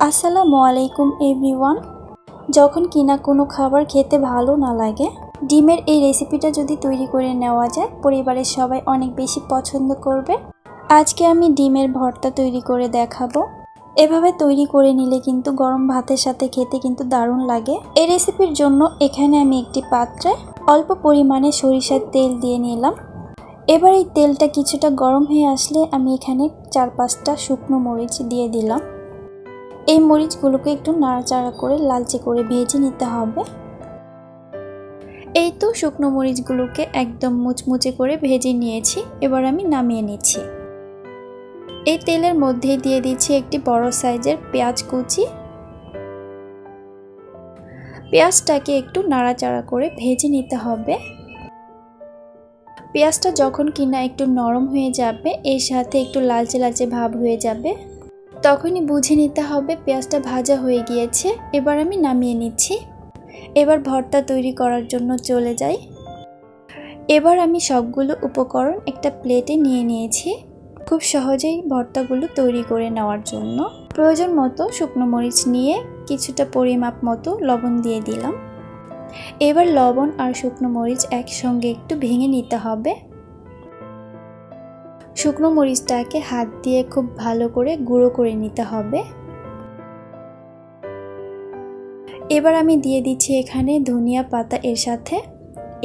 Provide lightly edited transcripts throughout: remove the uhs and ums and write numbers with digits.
আসসালামু আলাইকুম এভরিওয়ান। যখন কিনা কোনো খাবার খেতে ভালো না লাগে, ডিমের এই রেসিপিটা যদি তৈরি করে নেওয়া যায়, পরিবারের সবাই অনেক বেশি পছন্দ করবে। আজকে আমি ডিমের ভর্তা তৈরি করে দেখাবো। এভাবে তৈরি করে নিলে কিন্তু গরম ভাতের সাথে খেতে কিন্তু দারুণ লাগে। এই রেসিপির জন্য এখানে আমি একটি পাত্রে অল্প পরিমাণে সরিষার তেল দিয়ে নিলাম। এবার এই তেলটা কিছুটা গরম হয়ে আসলে আমি এখানে 4-5টা শুকনো মরিচ দিয়ে দিলাম। এই মরিচগুলোকে একটু নাড়াচাড়া করে লালচে করে ভেজে নিতে হবে। এই তো শুকনো মরিচগুলোকে একদম মুচমুচে করে ভেজে নিয়েছি। এবার আমি নামিয়ে নিচ্ছি। এই তেলের মধ্যে দিয়ে দিচ্ছি একটি বড় সাইজের পেঁয়াজ কুচি। পেঁয়াজটাকে একটু নাড়াচাড়া করে ভেজে নিতে হবে। পেঁয়াজটা যখন কিনা একটু নরম হয়ে যাবে, এর সাথে একটু লালচে লালচে ভাব হয়ে যাবে, তখনই বুঝে নিতে হবে পেঁয়াজটা ভাজা হয়ে গিয়েছে। এবার আমি নামিয়ে নিচ্ছি। এবার ভর্তা তৈরি করার জন্য চলে যাই। এবার আমি সবগুলো উপকরণ একটা প্লেটে নিয়ে নিয়েছি, খুব সহজেই ভর্তাগুলো তৈরি করে নেওয়ার জন্য। প্রয়োজন মতো শুকনো মরিচ নিয়ে কিছুটা পরিমাপ মতো লবণ দিয়ে দিলাম। এবার লবণ আর শুকনো মরিচ একসঙ্গে একটু ভেঙে নিতে হবে। শুকনো মরিচটাকে হাত দিয়ে খুব ভালো করে গুঁড়ো করে নিতে হবে। এবার আমি দিয়ে দিচ্ছি এখানে ধনিয়া পাতা এর সাথে।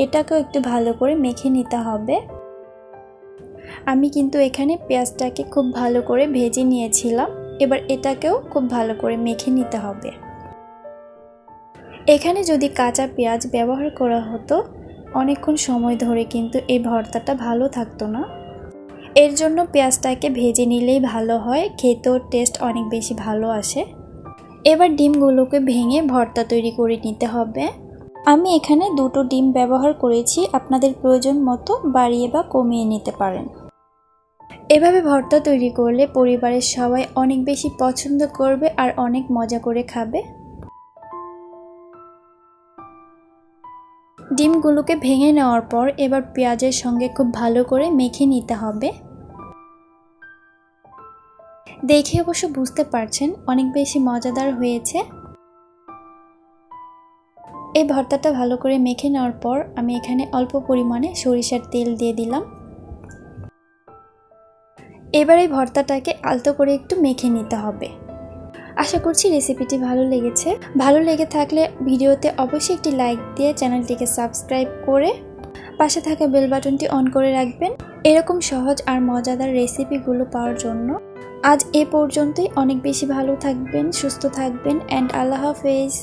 এটাকেও একটু ভালো করে মেখে নিতে হবে। আমি কিন্তু এখানে পেঁয়াজটাকে খুব ভালো করে ভেজে নিয়েছিলাম। এবার এটাকেও খুব ভালো করে মেখে নিতে হবে। এখানে যদি কাঁচা পেঁয়াজ ব্যবহার করা হতো, অনেকক্ষণ সময় ধরে কিন্তু এই ভর্তাটা ভালো থাকতো না। এর জন্য পেঁয়াজটাকে ভেজে নিলেই ভালো হয়, খেতেও টেস্ট অনেক বেশি ভালো আসে। এবার ডিমগুলোকে ভেঙে ভর্তা তৈরি করে নিতে হবে। আমি এখানে 2টো ডিম ব্যবহার করেছি, আপনাদের প্রয়োজন মতো বাড়িয়ে বা কমিয়ে নিতে পারেন। এভাবে ভর্তা তৈরি করলে পরিবারের সবাই অনেক বেশি পছন্দ করবে আর অনেক মজা করে খাবে। ডিমগুলোকে ভেঙে নেওয়ার পর এবার পেঁয়াজের সঙ্গে খুব ভালো করে মেখে নিতে হবে। দেখে অবশ্য বুঝতে পারছেন অনেক বেশি মজাদার হয়েছে। এই ভর্তাটা ভালো করে মেখে নেওয়ার পর আমি এখানে অল্প পরিমাণে সরিষার তেল দিয়ে দিলাম। এবার এই ভর্তাটাকে আলতো করে একটু মেখে নিতে হবে। আশা করছি রেসিপিটি ভালো লেগেছে। ভালো লেগে থাকলে ভিডিওতে অবশ্যই একটি লাইক দিয়ে চ্যানেলটিকে সাবস্ক্রাইব করে পাশে থাকা বেল বাটনটি অন করে রাখবেন, এরকম সহজ আর মজাদার রেসিপিগুলো পাওয়ার জন্য। আজ এ পর্যন্তই। অনেক বেশি ভালো থাকবেন, সুস্থ থাকবেন, অ্যান্ড আল্লাহ হাফেজ।